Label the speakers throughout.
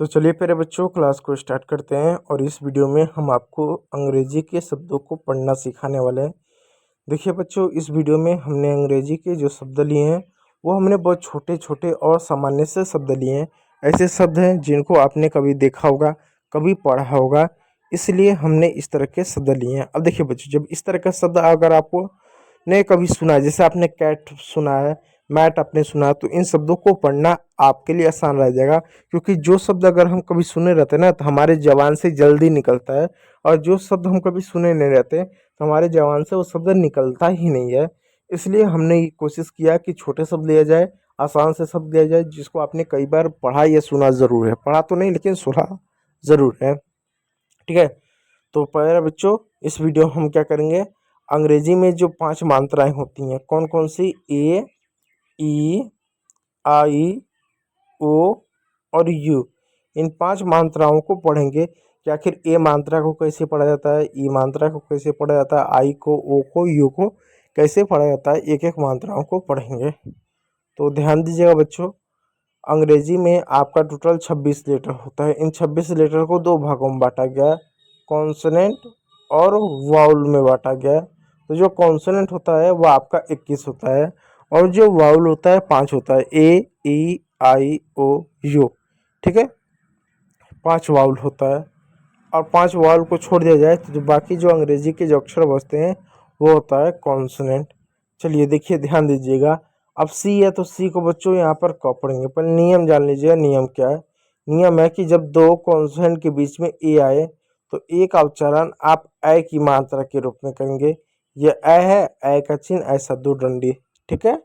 Speaker 1: तो चलिए प्यारे बच्चों, क्लास को स्टार्ट करते हैं। और इस वीडियो में हम आपको अंग्रेजी के शब्दों को पढ़ना सिखाने वाले हैं। देखिए बच्चों, इस वीडियो में हमने अंग्रेजी के जो शब्द लिए हैं वो हमने बहुत छोटे छोटे और सामान्य से शब्द लिए हैं। ऐसे शब्द हैं जिनको आपने कभी देखा होगा, कभी पढ़ा होगा, इसलिए हमने इस तरह के शब्द लिए हैं। अब देखिए बच्चों, जब इस तरह का शब्द अगर आपको ने कभी सुना है, जैसे आपने कैट सुना है, मैट आपने सुना है, तो इन शब्दों को पढ़ना आपके लिए आसान रह जाएगा। क्योंकि जो शब्द अगर हम कभी सुने रहते हैं ना, तो हमारे जबान से जल्दी निकलता है। और जो शब्द हम कभी सुने नहीं रहते तो हमारे जबान से वो शब्द निकलता ही नहीं है। इसलिए हमने ये कोशिश किया कि छोटे शब्द लिया जाए, आसान से शब्द लिया जाए, जिसको आपने कई बार पढ़ा या सुना ज़रूर है। पढ़ा तो नहीं, लेकिन सुना ज़रूर है। ठीक है, तो प्यारे बच्चों, इस वीडियो हम क्या करेंगे, अंग्रेजी में जो 5 मात्राएं होती हैं, कौन कौन सी, ए, ई, आई, ओ और यू, इन 5 मात्राओं को पढ़ेंगे कि आखिर ए मात्रा को कैसे पढ़ा जाता है, ई मात्रा को कैसे पढ़ा जाता है, आई को, ओ को, यू को कैसे पढ़ा जाता है। एक एक मात्राओं को पढ़ेंगे। तो ध्यान दीजिएगा बच्चों, अंग्रेजी में आपका टोटल 26 लेटर होता है। इन 26 लेटर को 2 भागों में बांटा गया है, कॉन्सोनेंट और वाउल में बांटा गया है। तो जो कॉन्सोनेंट होता है वो आपका 21 होता है, और जो वाउल होता है 5 होता है, ए, ई, आई, ओ, यू। ठीक है, 5 वाउल होता है। और 5 वाउल को छोड़ दिया जाए तो जो बाकी जो अंग्रेजी के जो अक्षर बचते हैं वो होता है कॉन्सोनेंट। चलिए देखिए, ध्यान दीजिएगा। अब सी है तो सी को बच्चों यहाँ पर क पढ़ेंगे, पर नियम जान लीजिएगा। नियम क्या है? नियम है कि जब 2 कॉन्सोनेंट के बीच में ए आए तो ए का उच्चारण आप ए की मात्रा के रूप में करेंगे। ये ए है, ए का चिन्ह ऐसा 2 डंडी। ठीक है,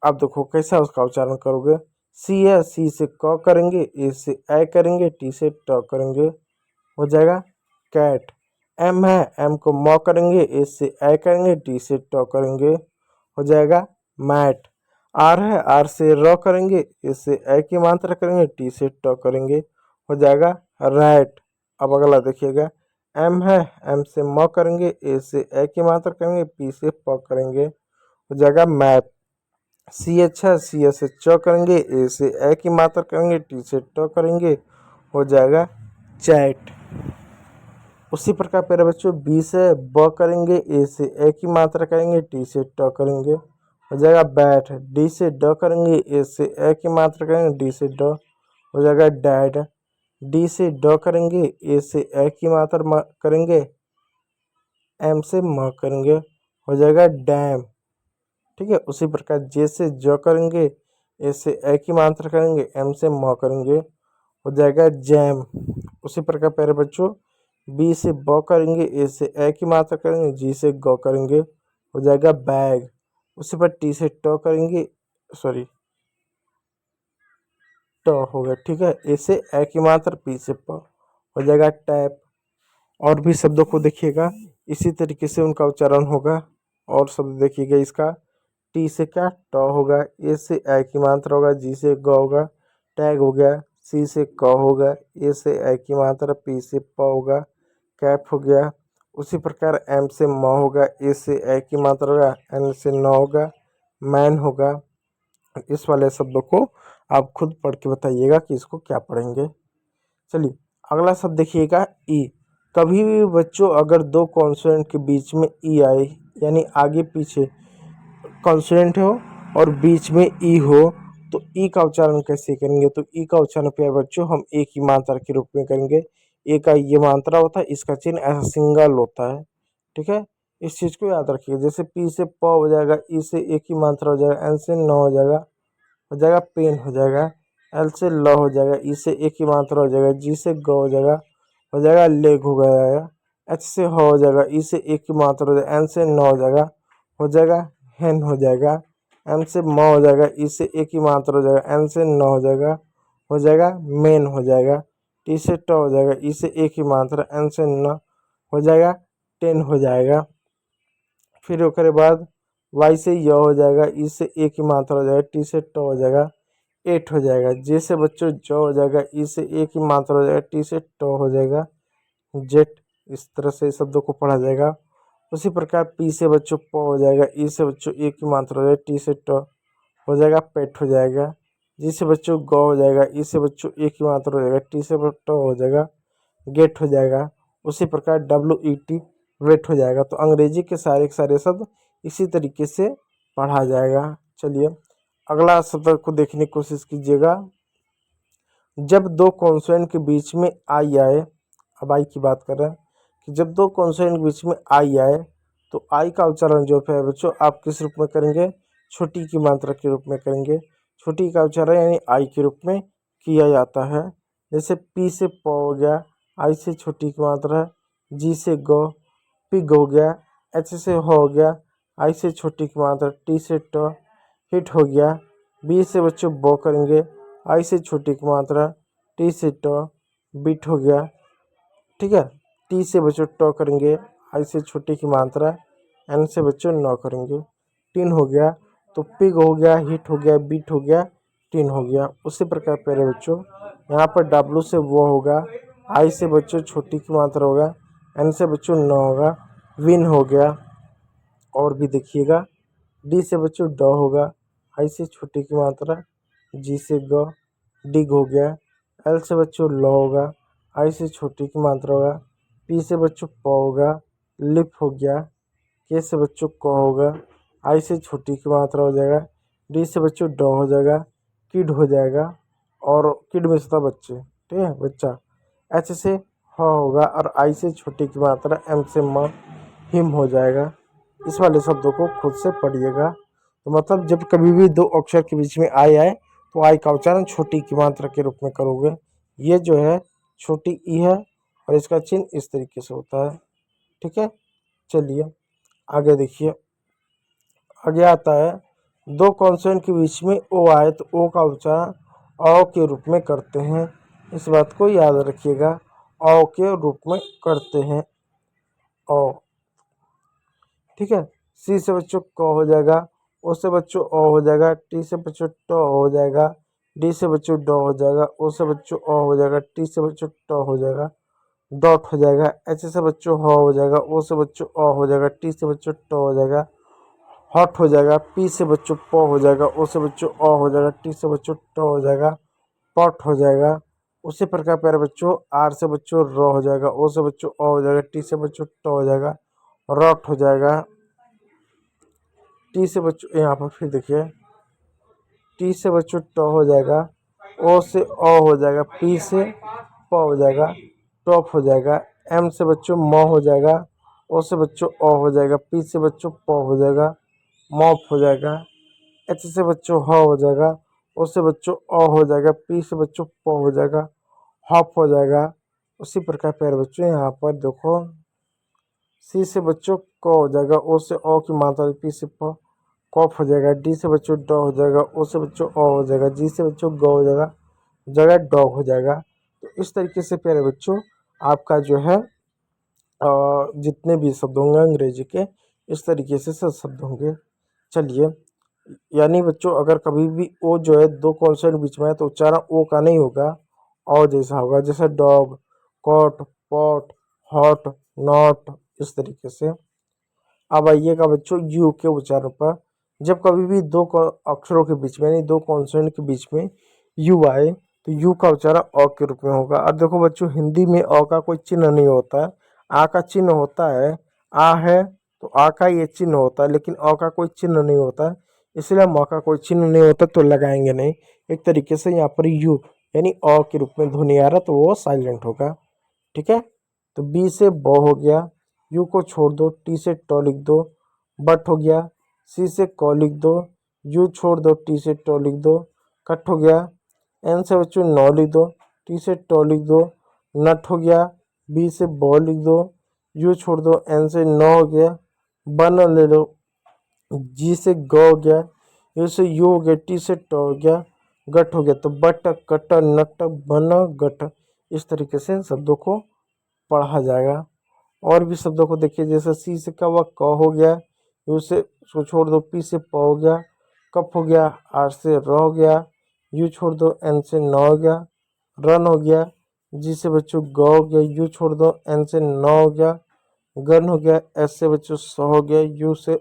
Speaker 1: अब देखो कैसा उसका उच्चारण करोगे। सी है, सी से क करेंगे, ए से ए करेंगे, टी से ट करेंगे, हो जाएगा कैट। एम है, एम को म करेंगे, ए से ए करेंगे, टी से ट करेंगे, हो जाएगा मैट। आर है, आर से र करेंगे, ए से ए की मात्रा करेंगे, टी से ट करेंगे, हो जाएगा रैट। अब अगला देखिएगा। एम है, एम से म करेंगे, ए से ए की मात्रा करेंगे, पी से प करेंगे, हो जाएगा मैप। सी एच है, सी एच से च करेंगे, ए से ए की मात्रा करेंगे, टी से ट करेंगे, हो जाएगा चैट। उसी प्रकार प्यारे बच्चों, बी से ब करेंगे, ए से ए की मात्रा करेंगे, टी से ट करेंगे, हो जाएगा बैट। डी से ड करेंगे, ए से ए की मात्रा करेंगे, डी से ड, हो जाएगा डैड। डी से ड करेंगे, ए से ए की मात्रा करेंगे, एम से म करेंगे, हो जाएगा डैम। ठीक है, उसी प्रकार जे से ज करेंगे, ए से ए की मात्रा करेंगे, एम से म करेंगे, हो जाएगा जैम। उसी प्रकार प्यारे बच्चों, बी से ब करेंगे, ए से ए की मात्रा करेंगे, जी से ग करेंगे, हो जाएगा बैग। उसी पर टी से ट करेंगे, सॉरी ट हो गया। ठीक है, ए से ए की मात्रा, पी से प, हो जाएगा टैप। और भी शब्दों को देखिएगा, इसी तरीके से उनका उच्चारण होगा। और शब्द देखिएगा इसका, टी से क्या ट होगा, ए से ए की मात्रा होगा, जी से ग होगा, टैग हो गया। सी से क होगा, ए से ए की मात्रा, पी से प होगा, कैप हो गया। उसी प्रकार एम से म होगा, ए से ए की मात्रा होगा, एन से न होगा, मैन होगा। इस वाले शब्दों को आप खुद पढ़ के बताइएगा कि इसको क्या पढ़ेंगे। चलिए अगला शब्द देखिएगा, ई। कभी भी बच्चों अगर 2 कॉन्सोनेंट के बीच में ई आए, यानी आगे पीछे कॉन्सोनेंट हो और बीच में ई हो, तो ई का उच्चारण कैसे करेंगे? तो ई का उच्चारण प्यारे बच्चों हम ए की मात्रा के रूप में करेंगे। ए का ये मात्रा होता है, इसका चिन्ह ऐसा सिंगल होता है। ठीक है, इस चीज़ को याद रखिएगा। जैसे पी से प हो जाएगा, ई से ए की मात्रा हो जाएगा, एन से न हो जाएगा पेन हो जाएगा, एल से ल हो जाएगा, ई से ए की मात्रा हो जाएगा, जी से ग हो जाएगा लेग हो जाएगा, एच से ह हो जाएगा, ई से ए की मात्रा हो जाएगा, एन से न हो जाएगा हेन हो जाएगा, एम से म हो जाएगा, ई से ए की मात्रा हो जाएगा, एन से न हो जाएगा मेन हो जाएगा, टी से ट हो जाएगा, ई से ए की मात्रा, एन से न हो जाएगा टेन हो जाएगा। फिर उसके बाद वाई से य हो जाएगा, ई से ए की मात्रा हो जाएगा, टी से ट हो जाएगा, एट हो जाएगा। जे से बच्चों ज हो जाएगा, ई से ए की मात्रा हो जाएगा, टी से ट हो जाएगा जेट। इस तरह से शब्दों को पढ़ा जाएगा। उसी प्रकार पी से बच्चों प हो जाएगा, ई से बच्चों ए की मात्रा हो जाएगा, टी से ट हो जाएगा पेट हो जाएगा। जी से बच्चों ग हो जाएगा, ई से बच्चों एक ही मात्रा हो जाएगा, टी से ट हो जाएगा, गेट हो जाएगा। उसी प्रकार WET वेट हो जाएगा। तो अंग्रेजी के सारे शब्द इसी तरीके से पढ़ा जाएगा। चलिए अगला शब्द को देखने की कोशिश कीजिएगा। जब दो कॉन्सोनेंट के बीच में आई आए, अब आई की बात कर रहे हैं कि जब दो कॉन्सोनेंट के बीच में आई आए तो आई का उच्चारण जो है बच्चों आप किस रूप में करेंगे, छोटी की मात्रा के रूप में करेंगे। छोटी का उच्चारण यानी आई के रूप में किया जाता है। जैसे पी से प हो गया, आई से छोटी की मात्रा है, जी से ग, पिग हो गया, एच से हो गया, आई से छोटी की मात्रा, टी से ट, हिट हो गया। बी से बच्चों बो करेंगे, आई से छोटी की मात्रा, टी से ट, बीट हो गया। ठीक है, टी से बच्चों ट करेंगे, आई से छोटी की मात्रा, एन से बच्चों न करेंगे, टिन हो गया। तो पिग हो गया, हिट हो गया, बीट हो गया, टिन हो गया। उसी प्रकार प्यारे बच्चों यहाँ पर डब्लू से वो होगा, आई से बच्चों छोटी की मात्रा होगा, एन से बच्चों न होगा, विन हो गया। और भी देखिएगा, डी से बच्चों ड होगा, आई से छोटी की मात्रा, जी से ग, डिग हो गया। एल से बच्चों ल होगा, आई से छोटी की मात्रा होगा, पी से बच्चों प होगा, लिप हो गया। के से बच्चों क होगा, आई से छोटी की मात्रा हो जाएगा, डी से बच्चों ड हो जाएगा, किड हो जाएगा। और किड में से बच्चे, ठीक है बच्चा। एच से ह होगा और आई से छोटी की मात्रा, एम से म, हिम हो जाएगा। इस वाले शब्दों को खुद से पढ़िएगा। तो मतलब जब कभी भी दो अक्षर के बीच में आई आए तो आई का उच्चारण छोटी की मात्रा के रूप में करोगे। ये जो है छोटी ई है और इसका चिन्ह इस तरीके से होता है। ठीक है, चलिए आगे देखिए। आगे आता है, दो कॉन्सोनेंट के बीच में ओ आए तो ओ का उच्चारण औ के रूप में करते हैं। इस बात को याद रखिएगा, औ के रूप में करते हैं, औ। ठीक है, सी से बच्चों क हो जाएगा, ओ से बच्चों ओ हो जाएगा, टी से बच्चों ट हो जाएगा, डी से बच्चों ड हो जाएगा, ओ से बच्चों ओ हो जाएगा, टी से बच्चों ट हो जाएगा, डॉट हो जाएगा। एच से बच्चों ह हो जाएगा, ओ से बच्चों ओ हो जाएगा, टी से बच्चों ट हो जाएगा, हॉट हो जाएगा। पी से बच्चों प हो जाएगा, ओ से बच्चों ओ हो जाएगा, टी से बच्चों ट हो जाएगा, पॉट हो जाएगा। उसी प्रकार प्यारे बच्चों आर से बच्चों र हो जाएगा, ओ से बच्चों ओ हो जाएगा, टी से बच्चों ट हो जाएगा, रॉट हो जाएगा। टी से बच्चों यहाँ पर फिर देखिए, टी से बच्चों ट हो जाएगा, ओ से ओ हो जाएगा, पी से प हो जाएगा, टॉप हो जाएगा। एम से बच्चों म हो जाएगा, ओ से बच्चों ओ हो जाएगा, पी से बच्चों प हो जाएगा, मॉप हो जाएगा। एच से बच्चों ह हो जाएगा, ओ से बच्चों ओ हो जाएगा, पी से बच्चों प हो जाएगा, हॉप हो जाएगा। उसी प्रकार प्यारे बच्चों यहाँ पर देखो, सी से बच्चों क हो जाएगा, ओ से ओ की मात्रा, पी से प, कॉफ हो जाएगा। डी से बच्चों ड हो जाएगा, ओ से बच्चों ओ हो जाएगा, जी से बच्चों ग हो जाएगा, जगह डॉग हो जाएगा। तो इस तरीके से प्यारे बच्चों आपका जो है जितने भी शब्द होंगे अंग्रेजी के, इस तरीके से सब शब्द होंगे। चलिए, यानी बच्चों अगर कभी भी ओ जो है दो कॉन्सोनेंट बीच में है तो उच्चारण ओ का नहीं होगा, औ जैसा होगा। जैसे dog, cot, pot, hot, not, इस तरीके से। अब आइएगा बच्चों यू के उच्चारण पर। जब कभी भी दो अक्षरों के बीच में यानी दो कॉन्सोनेंट के बीच में यू आए तो यू का उच्चारण अ के रूप में होगा। और देखो बच्चों हिंदी में अ का कोई चिन्ह नहीं होता है, आ का चिन्ह होता है। आ है तो आ का ये चिन्ह होता है, लेकिन अ का कोई चिन्ह नहीं होता है, इसलिए हम अ का कोई चिन्ह नहीं होता तो लगाएंगे नहीं। एक तरीके से यहाँ पर यू यानी अ के रूप में ध्वनि आ रहा तो वो साइलेंट होगा। ठीक है, तो बी से ब हो गया, यू को छोड़ दो, टी से ट लिख दो, बट हो गया। सी से क लिख दो, यू छोड़ दो, टी से ट लिख दो, कट हो गया। एन से बच्चों नौ लिख दो, टी से ट लिख दो, नट हो गया। बी से ब लिख दो, यू छोड़ दो, एन से नौ हो गया, बन ले लो। जी से ग हो गया, यू से यू हो गया, टी से ट हो गया, गट हो गया। तो बट, कट, नट, बन, गट, इस तरीके से शब्दों को पढ़ा जाएगा। और भी शब्दों को देखिए, जैसे सी से का हुआ क हो गया, यू से उसको छोड़ दो, पी से प हो गया, कप हो गया, आर से र हो गया, यू छोड़ दो, एन से न हो गया, रन हो गया। जी से बच्चों ग हो गया, यू छोड़ दो, एन से न हो गया, गन हो गया। एस से बच्चों स हो गया, यू से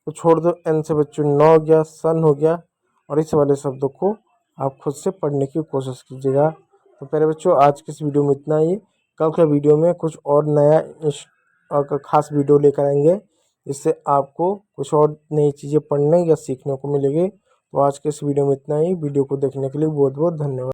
Speaker 1: छोड़ दो, एन से बच्चों न हो गया, सन हो गया। और इस वाले शब्दों को आप खुद से पढ़ने की कोशिश कीजिएगा। तो प्यारे बच्चों, आज की इस वीडियो में इतना ही। कल के वीडियो में कुछ और नया खास वीडियो लेकर आएंगे, इससे आपको कुछ और नई चीज़ें पढ़ने या सीखने को मिलेगी। तो आज के इस वीडियो में इतना ही। वीडियो को देखने के लिए बहुत बहुत धन्यवाद।